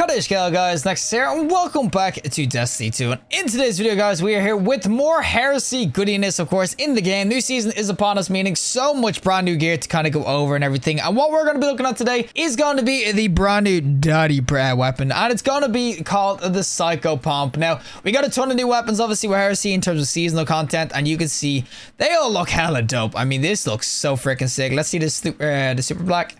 What is going on, guys? Nexas here, and welcome back to Destiny 2. And in today's video, guys, we are here with more Heresy goodiness, of course, in the game. New season is upon us, meaning so much brand new gear to kind of go over and everything. And what we're going to be looking at today is going to be the brand new daddy weapon, and it's going to be called the Psychopomp. Now, we got a ton of new weapons, obviously, with Heresy in terms of seasonal content, and you can see they all look hella dope. I mean, this looks so freaking sick. Let's see this, the super black.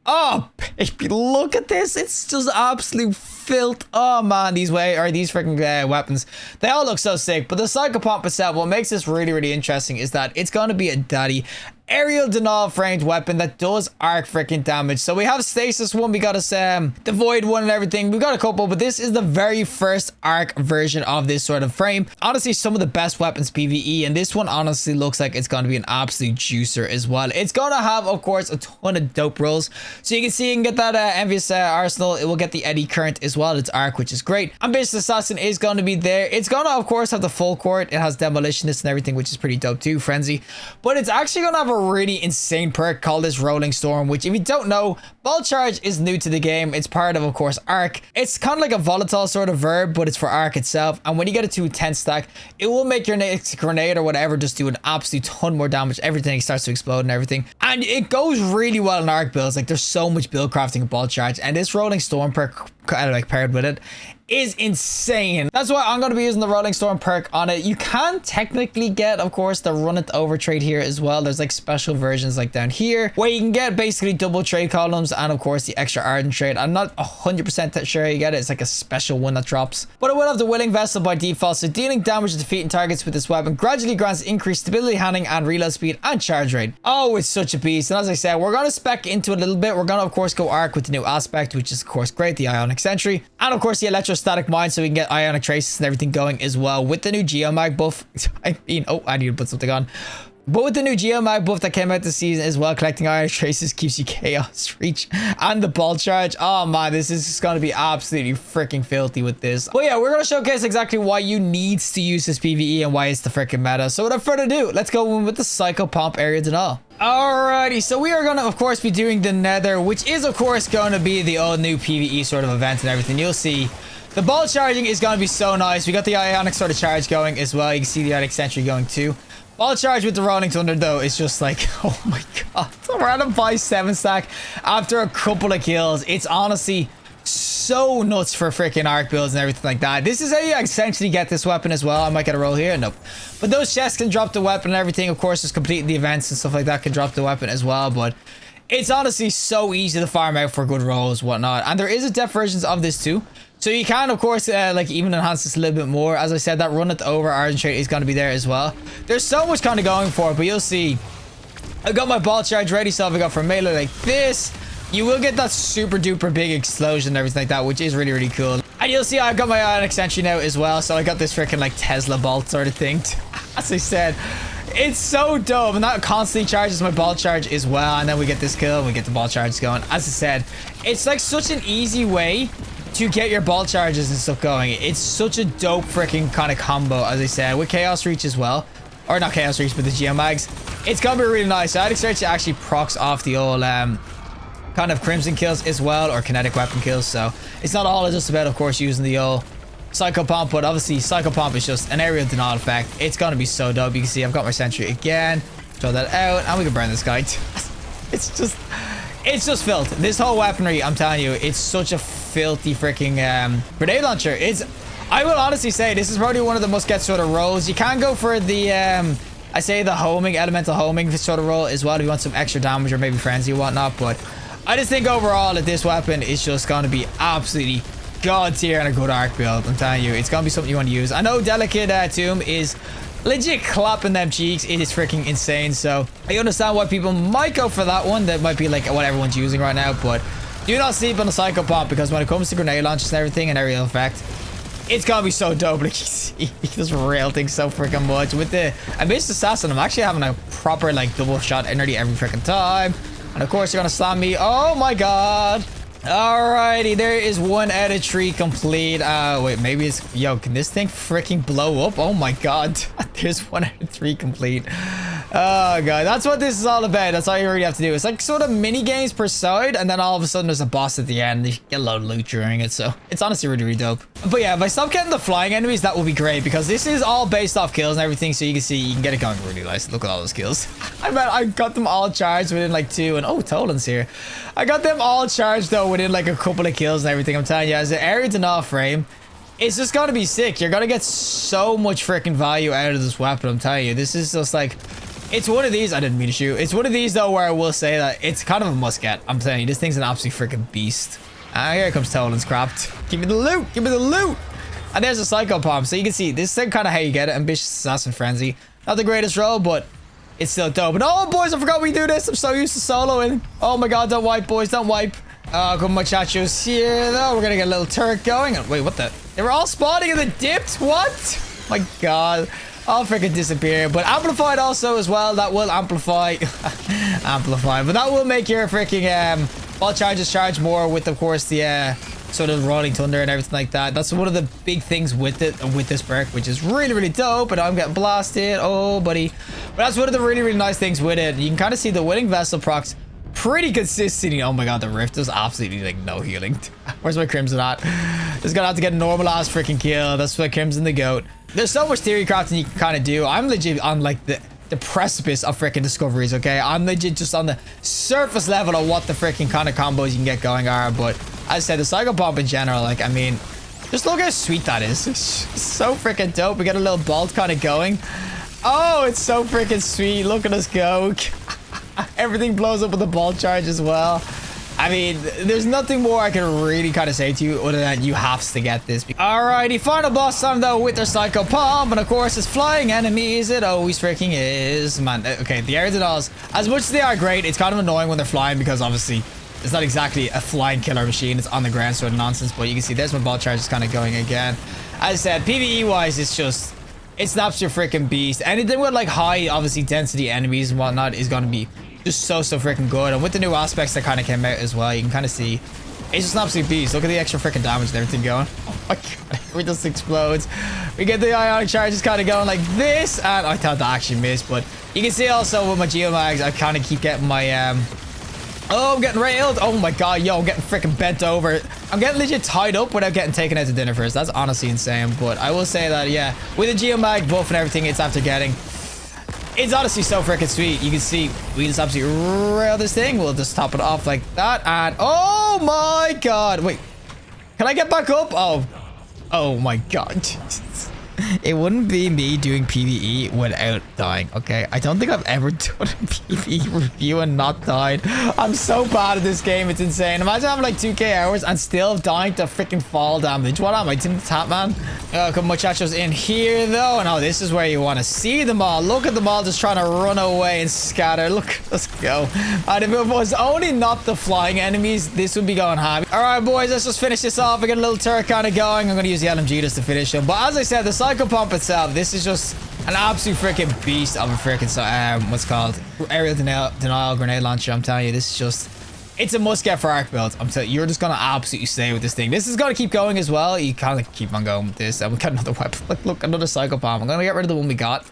Oh, baby, look at this. It's just absolute filth. Oh, man, these freaking weapons, they all look so sick. But the Psychopomp itself, what makes this really, really interesting is that it's going to be a daddy aerial denial framed weapon that does arc freaking damage. So we have stasis one, we got us the void one and everything. We've got a couple, but this is the very first arc version of this sort of frame. Honestly, some of the best weapons PvE, and this one honestly looks like it's going to be an absolute juicer as well. It's going to have, of course, a ton of dope rolls. So you can see you can get that envious arsenal. It will get the eddy current as well. It's arc, which is great. Ambitious assassin is going to be there. It's going to, of course, have the full court. It has demolitionist and everything, which is pretty dope too. Frenzy, but it's actually going to have a really insane perk called this Rolling Storm, which, if you don't know, Ball Charge is new to the game. It's part of course, Arc. It's kind of like a volatile sort of verb, but it's for Arc itself. And when you get it to a 10 stack, it will make your next grenade or whatever just do an absolute ton more damage. Everything starts to explode and everything. And it goes really well in Arc builds. Like, there's so much build crafting of Ball Charge, and this Rolling Storm perk, like, paired with it, is insane. That's why I'm going to be using the Rolling Storm perk on it. You can technically get, of course, the run it over trade here as well. There's like special versions like down here where you can get basically double trade columns and, of course, the extra ardent trade. I'm not 100% sure you get it. It's like a special one that drops, but it will have the willing vessel by default. So dealing damage to defeating targets with this weapon gradually grants increased stability, handling, and reload speed and charge rate. Oh, it's such a beast. And as I said, we're going to spec into it a little bit. We're going to, of course, go arc with the new aspect, which is, of course, great. The ionic sentry, and of course the electrostatic mine, so we can get ionic traces and everything going as well with the new geomag buff. I mean, oh, I need to put something on. But with the new geomag buff that came out this season as well, collecting ionic traces keeps you chaos reach, and the ball charge. Oh man, this is just going to be absolutely freaking filthy with this. But yeah, we're going to showcase exactly why you need to use this PvE and why it's the freaking meta. So without further ado, let's go in with the Psychopomp area denial. Alrighty, so we are going to, of course, be doing the Nether, which is, of course, going to be the old new PvE sort of event and everything. You'll see the ball charging is going to be so nice. We got the ionic sort of charge going as well. You can see the ionic sentry going too. Ball charge with the rolling thunder, though, is just like, oh my god. We're at a buy 7 stack after a couple of kills. It's honestly so nuts for freaking arc builds and everything like that. This is how you essentially get this weapon as well. I might get a roll here. Nope. But those chests can drop the weapon and everything. Of course, just completing the events and stuff like that can drop the weapon as well. But it's honestly so easy to farm out for good rolls, whatnot. And there is a depth versions of this too. So you can, of course, like, even enhance this a little bit more. As I said, that run it over ardent trait is going to be there as well. There's so much kind of going for it, but you'll see. I got my ball charge ready, so if I got for melee like this, you will get that super duper big explosion and everything like that, which is really, really cool. And you'll see I've got my ionic sentry now as well, so I got this freaking like Tesla bolt sort of thing. As I said, it's so dope, and that constantly charges my ball charge as well. And then we get this kill and we get the ball charge going. As I said, it's like such an easy way to get your ball charges and stuff going. It's such a dope freaking kind of combo, as I said, with chaos reach as well. Or not chaos reach, but the geomags. It's gonna be really nice. So I'd expect to actually procs off the old kind of crimson kills as well, or kinetic weapon kills. So it's not all just about, of course, using the old Psychopomp, but obviously Psychopomp is just an aerial denial effect. It's gonna be so dope. You can see I've got my sentry again. Throw that out, and we can burn this guy. It's just filth. This whole weaponry, I'm telling you, it's such a filthy freaking grenade launcher. I will honestly say this is probably one of the must get sort of rolls. You can go for the I say the homing, elemental homing sort of roll as well if you want some extra damage or maybe frenzy or whatnot. But I just think overall that this weapon is just going to be absolutely god tier and a good arc build. I'm telling you, it's going to be something you want to use. I know Delicate Tomb is legit clapping them cheeks. It is freaking insane. So I understand why people might go for that one. That might be like what everyone's using right now. But do not sleep on the Psychopomp, because when it comes to grenade launches and everything and aerial effect, it's gonna be so dope. Like, you see, he just rail things so freaking much. With the Ambitious Assassin, I'm actually having a proper like double shot nearly every freaking time. And of course, you're gonna slam me. Oh my god. Alrighty, there is one out of 3 complete. Wait, maybe it's... Yo, can this thing freaking blow up? Oh my god. There's 1 out of 3 complete. Oh god, that's what this is all about. That's all you really have to do. It's like sort of mini games per side, and then all of a sudden there's a boss at the end. You get a load of loot during it, so it's honestly really, really dope. But yeah, if I stop getting the flying enemies, that will be great, because this is all based off kills and everything, so you can see you can get it going really nice. Look at all those kills. I got them all charged within like 2, and oh, Tolan's here. I got them all charged though within like a couple of kills and everything. I'm telling you, as the area denial frame, it's just gonna be sick. You're gonna get so much freaking value out of this weapon. I'm telling you, this is just like, it's one of these. I didn't mean to shoot. It's one of these though where I will say that it's kind of a must get. I'm telling you, this thing's an absolute freaking beast. Here comes Tolan's craft. Give me the loot. Give me the loot. And there's a Psychopomp. So you can see this is kind of how you get it. Ambitious Assassin Frenzy. Not the greatest roll, but it's still dope. And oh boys, I forgot we do this. I'm so used to soloing. Oh my god, don't wipe, boys. Don't wipe. Good muchachos here though. We're gonna get a little turret going. Wait, what the? They were all spawning in the dipped? What? My god. I'll freaking disappear. But amplified also as well. That will amplify. Amplify. But that will make your freaking ball charges charge more with, of course, the sort of rolling thunder and everything like that. That's one of the big things with it, with this perk, which is really, really dope. But I'm getting blasted. Oh, buddy. But that's one of the really, really nice things with it. You can kind of see the Willing Vessel procs pretty consistently. Oh my god, the Rift does absolutely like no healing. Where's my Crimson at? Just gonna have to get a normal ass freaking kill. That's why Crimson the GOAT. There's so much theory crafting you can kind of do. I'm legit on like the precipice of freaking discoveries, okay? I'm legit just on the surface level of what the freaking kind of combos you can get going are. But as I said, the Psychopomp in general, like, I mean, just look how sweet that is. It's so freaking dope. We get a little bolt kind of going. Oh, it's so freaking sweet. Look at us go. Everything blows up with the ball charge as well. I mean, there's nothing more I can really kind of say to you other than you have to get this. Alrighty, final boss time though with their Psychopomp, and of course it's flying enemies. It always freaking is, man. Okay, the air denials, as much as they are great, it's kind of annoying when they're flying because obviously it's not exactly a flying killer machine. It's on the ground sort of nonsense. But you can see there's my ball charge is kind of going again. As I said, PvE wise, it's an absolute freaking beast. Anything with like high obviously density enemies and whatnot is going to be just so freaking good. And with the new aspects that kind of came out as well, you can kind of see it's just an absolute beast. Look at the extra freaking damage and everything going. Oh my god, it just explodes. We get the ionic charges kind of going like this, and I thought that actually missed. But you can see also with my geomags, I kind of keep getting my oh, I'm getting railed. Oh my god, yo, I'm getting freaking bent over. I'm getting legit tied up without getting taken out to dinner first. That's honestly insane. But I will say that, yeah, with the geomag buff and everything, it's after getting, it's honestly so freaking sweet. You can see we just absolutely rail this thing. We'll just top it off like that. And oh my god. Wait, can I get back up? Oh my god. It wouldn't be me doing PvE without dying, okay? I don't think I've ever done a PvE review and not died. I'm so bad at this game, it's insane. Imagine having like 2k hours and still dying to freaking fall damage. What am I, Tim the Tap Man? Come muchachos in here though, and oh, this is where you want to see them all. Look at them all just trying to run away and scatter. Look, let's go. And if it was only not the flying enemies, this would be going happy. All right, boys, let's just finish this off. I get a little turret kind of going. I'm going to use the LMG just to finish him. But as I said, the Psychopomp itself, this is just an absolute freaking beast of a freaking what's called aerial denial grenade launcher. I'm telling you, this is just, it's a must get for arc builds. I'm telling you, you're just gonna absolutely stay with this thing. This is gonna keep going as well. You kind of keep on going with this, and we got another weapon. Look, another Psychopomp. I'm gonna get rid of the one we got.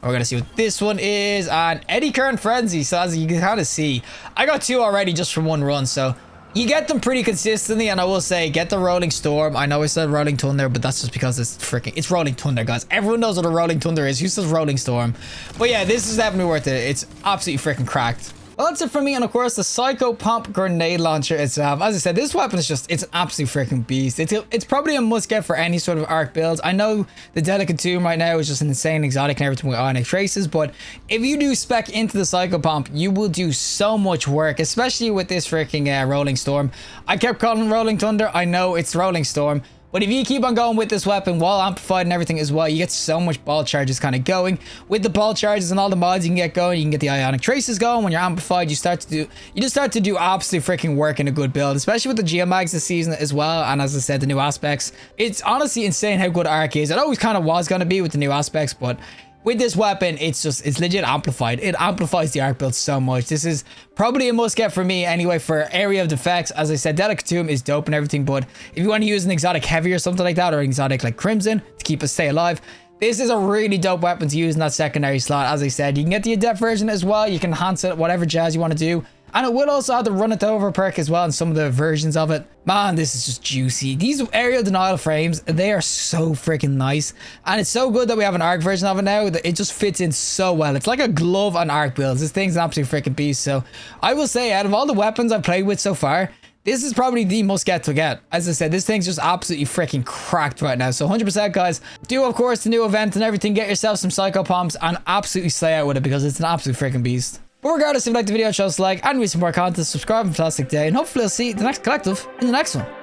We're gonna see what this one is. And Eddy Current Frenzy. So as you can kind of see, I got 2 already just from 1 run. So you get them pretty consistently, and I will say, get the Rolling Storm. I know I said Rolling Thunder, but that's just because it's Rolling Thunder, guys. Everyone knows what a Rolling Thunder is. Who says Rolling Storm? But yeah, this is definitely worth it. It's absolutely freaking cracked. Well, that's it for me, and of course, the Psychopomp grenade launcher itself. As I said, this weapon is just, it's an absolute freaking beast. It's probably a must-get for any sort of arc builds. I know the Delicate Tomb right now is just an insane exotic and everything with ionic traces, but if you do spec into the Psychopomp, you will do so much work, especially with this freaking Rolling Storm. I kept calling it Rolling Thunder. I know it's Rolling Storm. But if you keep on going with this weapon while amplified and everything as well, you get so much ball charges kind of going. With the ball charges and all the mods you can get going, you can get the ionic traces going. When you're amplified, you just start to do absolute freaking work in a good build, especially with the geomags this season as well. And as I said, the new aspects, it's honestly insane how good arc is. It always kind of was going to be with the new aspects, but with this weapon, it's legit amplified. It amplifies the arc build so much. This is probably a must get for me anyway for area of defects. As I said, Delicate Tomb is dope and everything, but if you want to use an exotic heavy or something like that, or an exotic like Crimson to keep us stay alive, This is a really dope weapon to use in that secondary slot. As I said, you can get the adept version as well. You can enhance it, whatever jazz you want to do. And it will also have the run it over perk as well in some of the versions of it. Man, this is just juicy. These aerial denial frames, they are so freaking nice. And it's so good that we have an arc version of it now. That it just fits in so well. It's like a glove on arc builds. This thing's an absolute freaking beast. So I will say, out of all the weapons I've played with so far, this is probably the most get to get. As I said, this thing's just absolutely freaking cracked right now. So 100% guys, do of course the new event and everything. Get yourself some Psychopomps and absolutely slay out with it because it's an absolute freaking beast. But regardless, if you like the video, show us a like, and we some more content, subscribe, and fantastic day, and hopefully I'll see the next collective in the next one.